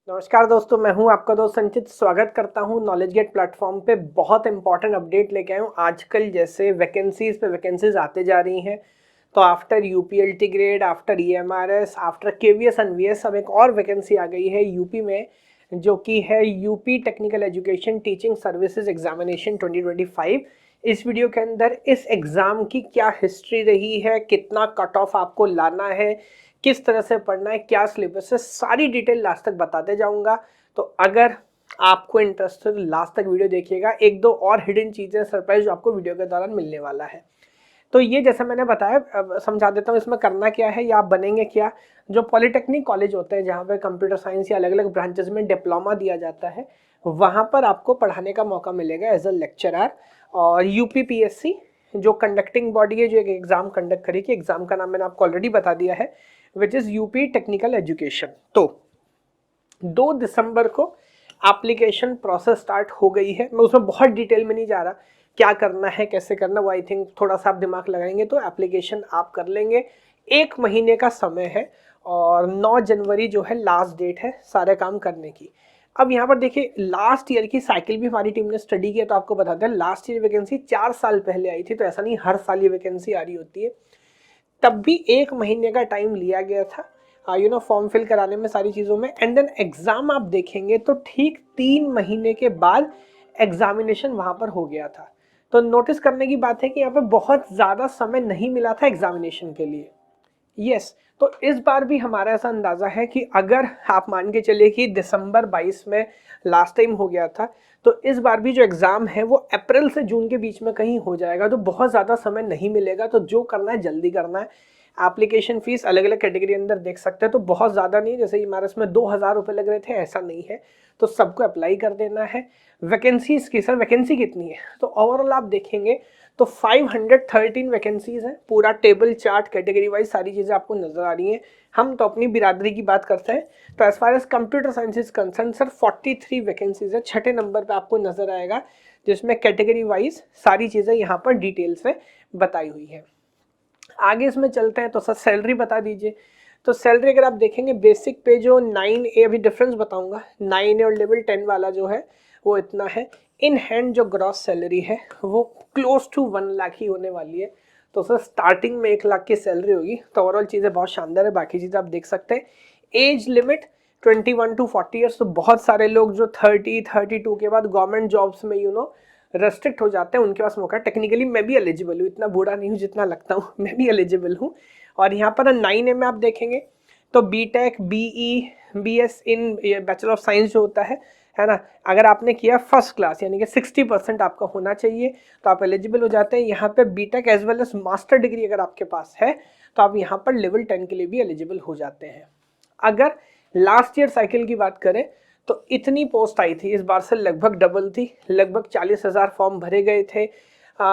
नमस्कार दोस्तों, मैं हूं आपका दोस्त संचित। स्वागत करता हूं नॉलेज गेट प्लेटफॉर्म पे। बहुत इंपॉर्टेंट अपडेट लेके आया हूं। आजकल जैसे वैकेंसीज पे वैकेंसीज आते जा रही हैं, तो after UPLT grade, after EMRS, after KVS NVS अब एक और वैकेंसी आ गई है यूपी में, जो कि है UP technical education teaching services examination 2025। इस वीडियो के अंदर इस एग्ज़ाम की क्या हिस्ट्री रही है, कितना कट ऑफ आपको लाना है, किस तरह से पढ़ना है, क्या सिलेबस है, सारी डिटेल लास्ट तक बताते जाऊंगा। तो अगर आपको इंटरेस्ट है तो लास्ट तक वीडियो देखिएगा। एक दो और हिडन चीज़ें, सरप्राइज जो आपको वीडियो के दौरान मिलने वाला है। तो ये जैसे मैंने बताया, अब समझा देता हूँ इसमें करना क्या है या आप बनेंगे क्या। जो पॉलिटेक्निक कॉलेज होते हैं जहाँ पे कंप्यूटर साइंस या अलग अलग ब्रांचेस में डिप्लोमा दिया जाता है, वहाँ पर आपको पढ़ाने का मौका मिलेगा एज अ लेक्चरर। और यूपीपीएससी जो कंडक्टिंग बॉडी है, जो एक एग्जाम कंडक्ट करेगी, एग्जाम का नाम मैंने आपको ऑलरेडी बता दिया है, which is UP technical education. तो 2 दिसंबर को एप्लीकेशन प्रोसेस स्टार्ट हो गई है। मैं उसमें बहुत डिटेल में नहीं जा रहा, क्या करना है कैसे करना, वो आई थिंक थोड़ा सा आप दिमाग लगाएंगे तो एप्लीकेशन आप कर लेंगे। 1 महीने का समय है और 9 जनवरी जो है लास्ट डेट है सारे काम करने की। अब यहाँ पर देखिए, लास्ट ईयर की साइकिल भी हमारी टीम ने स्टडी किया, तो आपको बताते हैं लास्ट ईयर वैकेंसी 4 साल पहले आई थी। तो ऐसा नहीं हर साल ये वैकेंसी आ रही होती है। तब भी 1 महीने का टाइम लिया गया था फॉर्म फिल कराने में, सारी चीज़ों में। एंड देन एग्ज़ाम आप देखेंगे तो ठीक 3 महीने के बाद एग्जामिनेशन वहाँ पर हो गया था। तो नोटिस करने की बात है कि यहाँ पे बहुत ज़्यादा समय नहीं मिला था एग्जामिनेशन के लिए। यस, तो इस बार भी हमारा ऐसा अंदाज़ा है कि अगर आप मान के चलिए कि दिसंबर 22 में लास्ट टाइम हो गया था, तो इस बार भी जो एग्ज़ाम है वो अप्रैल से जून के बीच में कहीं हो जाएगा। तो बहुत ज़्यादा समय नहीं मिलेगा, तो जो करना है जल्दी करना है। एप्लीकेशन फ़ीस अलग अलग कैटेगरी अंदर देख सकते हैं, तो बहुत ज़्यादा नहीं है। जैसे हमारे इसमें 2000 रुपये लग रहे थे, ऐसा नहीं है। तो सबको अप्लाई कर देना है। वैकेंसीज़ की, सर वैकेंसी कितनी है, तो ओवरऑल आप देखेंगे तो 513 वैकेंसीज हैं। पूरा टेबल चार्ट कैटेगरी वाइज सारी चीज़ें आपको नजर आ रही हैं। हम तो अपनी बिरादरी की बात करते हैं, तो as far as computer science is concern sir 43 vacancies है। 6ठे नंबर पे आपको नजर आएगा, जिसमें कैटेगरी वाइज सारी चीज़ें यहाँ पर डिटेल से बताई हुई है। आगे इसमें चलते हैं, तो सर सैलरी बता दीजिए। तो सैलरी अगर आप देखेंगे बेसिक पे जो 9A, अभी डिफरेंस बताऊंगा, 9A और लेवल 10 वाला जो है वो इतना है। इन हैंड जो ग्रॉस सैलरी है वो क्लोज टू 1 लाख ही होने वाली है। तो सर स्टार्टिंग में 1 लाख की सैलरी होगी। तो ओवरऑल चीज़ें बहुत शानदार है, बाकी चीज़ें आप देख सकते हैं। Age limit 21 to 40 years. तो बहुत सारे लोग जो 30-32 के बाद गवर्नमेंट जॉब्स में रेस्ट्रिक्ट हो जाते हैं, उनके पास मौका। टेक्निकली मैं भी एलिजिबल हूँ, इतना बूढ़ा नहीं हूँ जितना लगता हूँ, मैं भी एलिजिबल हूँ। और यहाँ पर 9A में आप देखेंगे तो BTech, BE, BS in bachelor of science जो होता है ना, अगर आपने किया फर्स्ट क्लास यानी कि 60% आपका होना चाहिए, तो आप एलिजिबल हो जाते हैं। यहाँ पे BTech as well as master degree अगर आपके पास है, तो आप यहाँ पर लेवल 10 के लिए भी एलिजिबल हो जाते हैं। अगर लास्ट ईयर साइकिल की बात करें तो इतनी पोस्ट आई थी, इस बार से लगभग डबल थी। लगभग 40,000 फॉर्म भरे गए थे।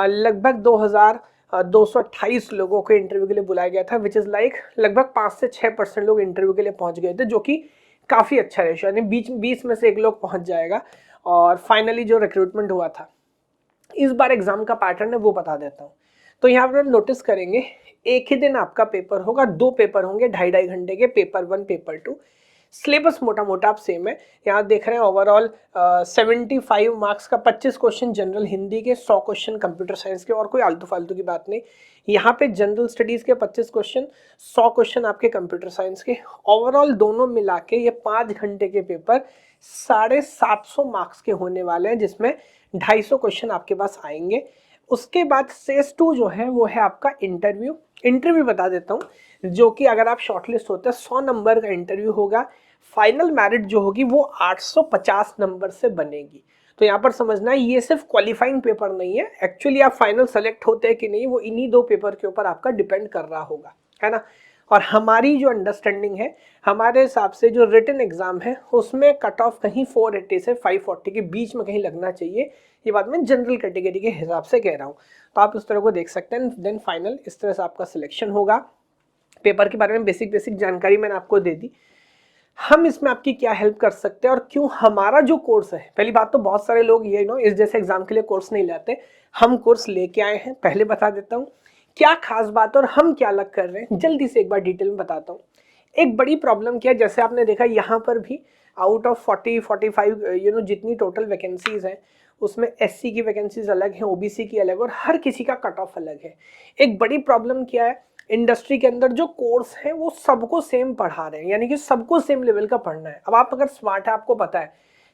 लगभग 2,228 लोगों को इंटरव्यू के लिए बुलाया गया था, विच इज़ लाइक लगभग 5 से 6% लोग इंटरव्यू के लिए पहुंच गए थे, जो कि काफ़ी अच्छा रेशो, यानी 20 में से 1 लोग पहुंच जाएगा। और फाइनली जो रिक्रूटमेंट हुआ था, इस बार एग्जाम का पैटर्न है वो बता देता हूँ। तो यहाँ पर नोटिस करेंगे, एक ही दिन आपका पेपर होगा, 2 पेपर होंगे 2.5 घंटे के, पेपर 1 पेपर 2। सिलेबस मोटा मोटा आप सेम है। यहाँ देख रहे हैं ओवरऑल 75 मार्क्स का 25 क्वेश्चन जनरल हिंदी के, 100 क्वेश्चन कंप्यूटर साइंस के, और कोई आलतू फालतू की बात नहीं। यहाँ पे जनरल स्टडीज़ के 25 क्वेश्चन, 100 क्वेश्चन आपके कंप्यूटर साइंस के। ओवरऑल दोनों मिला के ये 5 घंटे के पेपर 750 मार्क्स के होने वाले हैं, जिसमें 250 क्वेश्चन आपके पास आएंगे। उसके बाद सेस 2 जो है वो है आपका इंटरव्यू बता देता हूँ, जो कि अगर आप शॉर्टलिस्ट होते हैं 100 नंबर का इंटरव्यू होगा। फाइनल मेरिट जो होगी वो 850 नंबर से बनेगी। तो यहाँ पर समझना है, ये सिर्फ क्वालिफाइंग पेपर नहीं है, एक्चुअली आप फाइनल सेलेक्ट होते हैं कि नहीं वो इन्हीं 2 पेपर के ऊपर आपका डिपेंड कर रहा होगा, है ना। और हमारी जो अंडरस्टैंडिंग है, हमारे हिसाब से जो रिटन एग्जाम है उसमें कट ऑफ कहीं 480 से 540 के बीच में कहीं लगना चाहिए। ये बात मैं जनरल कैटेगरी के हिसाब से कह रहा हूँ, तो आप इस तरह को देख सकते हैं। देन फाइनल इस तरह से आपका सिलेक्शन होगा। पेपर के बारे में बेसिक जानकारी मैंने आपको दे दी। हम इसमें आपकी क्या हेल्प कर सकते हैं और क्यों हमारा जो कोर्स है, पहली बात तो बहुत सारे लोग ये इस जैसे एग्जाम के लिए कोर्स नहीं लाते, हम कोर्स लेके आए हैं। पहले बता देता हूँ क्या खास बात और हम क्या अलग कर रहे हैं, जल्दी से एक बार डिटेल में बताता हूँ। एक बड़ी प्रॉब्लम क्या है, जैसे आपने देखा यहाँ पर भी आउट ऑफ 40-45 जितनी टोटल वैकेंसीज हैं उसमें एससी की वैकेंसीज अलग हैं, ओबीसी की अलग, और हर किसी का कट ऑफ अलग है। एक बड़ी प्रॉब्लम क्या है, इंडस्ट्री के अंदर जो कोर्स है वो सबको सेम पढ़ा रहे हैं, यानी कि सबको सेम लेवल का पढ़ना है। अब आप अगर स्मार्ट है, आपको पता है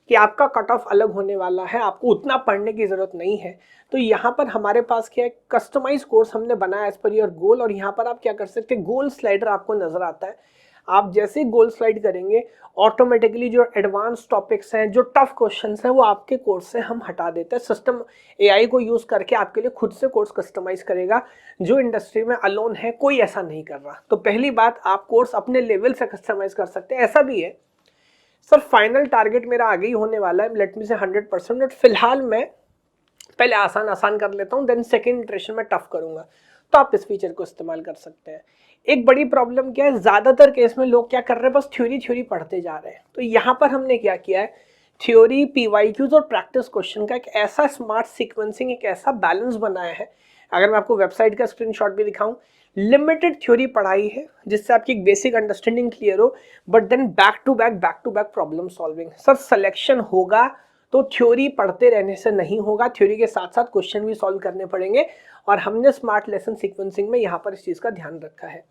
कि आपका कट ऑफ अलग होने वाला है, आपको उतना पढ़ने की जरूरत नहीं है, तो यहाँ पर हमारे पास क्या है, कस्टमाइज कोर्स हमने बनाया एज पर योर गोल। और यहाँ पर आप क्या कर सकते हैं, गोल स्लाइडर आपको नजर आता है, आप जैसे ही गोल स्लाइड करेंगे ऑटोमेटिकली जो एडवांस टॉपिक्स हैं, जो टफ क्वेश्चंस हैं, वो आपके कोर्स से हम हटा देते हैं। सिस्टम एआई को यूज करके आपके लिए खुद से कोर्स कस्टमाइज करेगा, जो इंडस्ट्री में अलोन है, कोई ऐसा नहीं कर रहा। तो पहली बात, आप कोर्स अपने लेवल से कस्टमाइज कर सकते हैं। ऐसा भी है सर, फाइनल टारगेट मेरा आगे ही होने वाला है, लेट मी से 100%, बट फिलहाल मैं पहले आसान आसान कर लेता हूँ, देन सेकेंड इटरेशन में टफ करूंगा, तो आप इस फीचर को इस्तेमाल कर सकते हैं। एक बड़ी प्रॉब्लम क्या है, ज्यादातर केस में लोग क्या कर रहे हैं, बस थ्योरी पढ़ते जा रहे हैं। तो यहाँ पर हमने क्या किया है, थ्योरी, पीवाईक्यूज और प्रैक्टिस क्वेश्चन का एक ऐसा स्मार्ट सीक्वेंसिंग, एक ऐसा बैलेंस बनाया है। अगर मैं आपको वेबसाइट का स्क्रीनशॉट भी दिखाऊं, लिमिटेड थ्योरी पढ़ाई है जिससे आपकी एक बेसिक अंडरस्टैंडिंग क्लियर हो, but then back to back problem solving. Sir selection होगा तो थ्योरी पढ़ते रहने से नहीं होगा, थ्योरी के साथ साथ क्वेश्चन भी सॉल्व करने पड़ेंगे, और हमने स्मार्ट लेसन सीक्वेंसिंग में यहाँ पर इस चीज़ का ध्यान रखा है।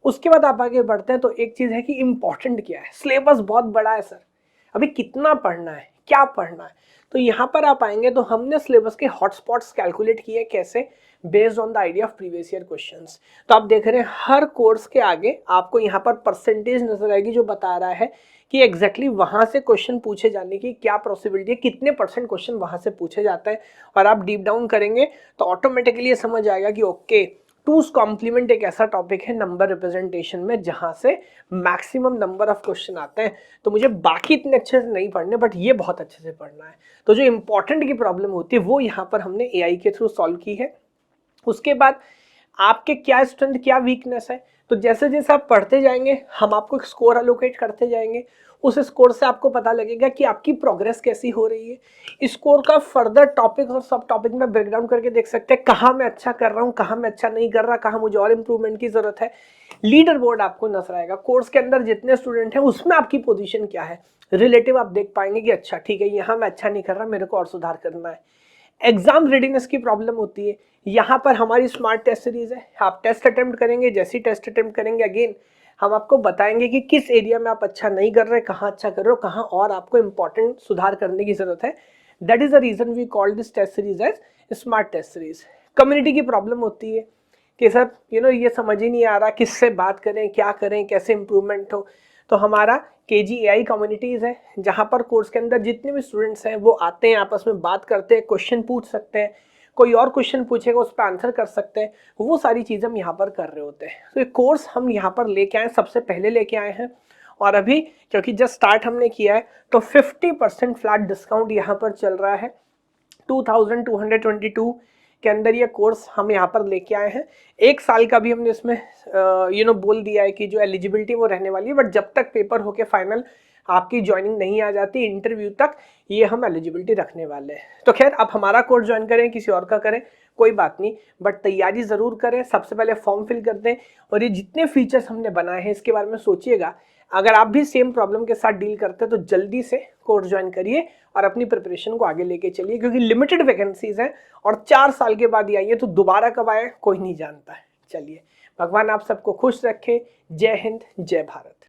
उसके बाद आप आगे बढ़ते हैं, तो एक चीज़ है कि इंपॉर्टेंट क्या है, सिलेबस बहुत बड़ा है सर, अभी कितना पढ़ना है, क्या पढ़ना है। तो यहाँ पर आप आएंगे तो हमने सिलेबस के हॉटस्पॉट्स कैलकुलेट किए, कैसे, based on the idea of previous year questions. तो आप देख रहे हैं हर कोर्स के आगे आपको यहाँ पर परसेंटेज नजर आएगी, जो बता रहा है कि एग्जैक्टली वहां से क्वेश्चन पूछे जाने की क्या पॉसिबिलिटी है, कितने परसेंट क्वेश्चन वहां से पूछे जाता है। और आप डीप डाउन करेंगे तो ऑटोमेटिकली ये समझ आएगा कि ओके, टूज कॉम्प्लीमेंट एक ऐसा टॉपिक है नंबर रिप्रेजेंटेशन में जहां से मैक्सिमम नंबर ऑफ क्वेश्चन आते हैं। तो मुझे बाकी इतने अच्छे से नहीं पढ़ने, बट ये बहुत अच्छे से पढ़ना है। तो जो इंपॉर्टेंट की प्रॉब्लम होती है वो यहाँ पर हमने एआई के थ्रू सॉल्व की है। उसके बाद आपके क्या स्ट्रेंथ, क्या वीकनेस है, तो जैसे जैसे आप पढ़ते जाएंगे हम आपको एक स्कोर अलोकेट करते जाएंगे। उस स्कोर से आपको पता लगेगा कि आपकी प्रोग्रेस कैसी हो रही है। स्कोर का फर्दर टॉपिक और सब टॉपिक में ब्रेकडाउन करके देख सकते हैं कहाँ मैं अच्छा कर रहा हूँ, कहाँ मैं अच्छा नहीं कर रहा, कहाँ मुझे और इम्प्रूवमेंट की जरूरत है। लीडर बोर्ड आपको नजर आएगा, कोर्स के अंदर जितने स्टूडेंट हैं उसमें आपकी पोजीशन क्या है, रिलेटिव आप देख पाएंगे कि अच्छा ठीक है, यहाँ मैं अच्छा नहीं कर रहा, मेरे को और सुधार करना है। एग्जाम रेडीनेस की प्रॉब्लम होती है, यहाँ पर हमारी स्मार्ट टेस्ट सीरीज है। आप टेस्ट अटेम्प्ट करेंगे, जैसे ही टेस्ट अटेम्प्ट करेंगे अगेन हम आपको बताएंगे कि किस एरिया में आप अच्छा नहीं कर रहे, कहाँ अच्छा कर रहे हो, कहाँ और आपको इंपॉर्टेंट सुधार करने की जरूरत है। That is the reason we call this test series as smart test series. Community की प्रॉब्लम होती है कि सर ये समझ ही नहीं आ रहा किससे बात करें, क्या करें, कैसे इंप्रूवमेंट हो। तो हमारा KGAI कम्युनिटीज़ है, जहाँ पर कोर्स के अंदर जितने भी स्टूडेंट्स हैं वो आते हैं, आपस में बात करते हैं, क्वेश्चन पूछ सकते हैं, कोई और क्वेश्चन पूछेगा उस पर आंसर कर सकते हैं, वो सारी चीज़ें हम यहाँ पर कर रहे होते हैं। तो ये कोर्स हम यहाँ पर लेके आए, सबसे पहले लेके आए हैं, और अभी क्योंकि जस्ट स्टार्ट हमने किया है तो 50% फ्लैट डिस्काउंट यहाँ पर चल रहा है। 2222 के अंदर ये कोर्स हम यहाँ पर लेके आए हैं। 1 साल का भी हमने इसमें बोल दिया है कि जो एलिजिबिलिटी वो रहने वाली है, बट जब तक पेपर होके फाइनल आपकी ज्वाइनिंग नहीं आ जाती, इंटरव्यू तक ये हम एलिजिबिलिटी रखने वाले हैं। तो खैर, आप हमारा कोर्स ज्वाइन करें, किसी और का करें, कोई बात नहीं, बट तैयारी ज़रूर करें। सबसे पहले फॉर्म फिल कर दें, और ये जितने फीचर्स हमने बनाए हैं इसके बारे में सोचिएगा। अगर आप भी सेम प्रॉब्लम के साथ डील करते हैं तो जल्दी से कोर्स ज्वाइन करिए और अपनी प्रिपरेशन को आगे लेके चलिए, क्योंकि लिमिटेड वैकेंसीज हैं और 4 साल के बाद ही आई है, तो दोबारा कब आए कोई नहीं जानता है। चलिए, भगवान आप सबको खुश रखे। जय हिंद, जय भारत।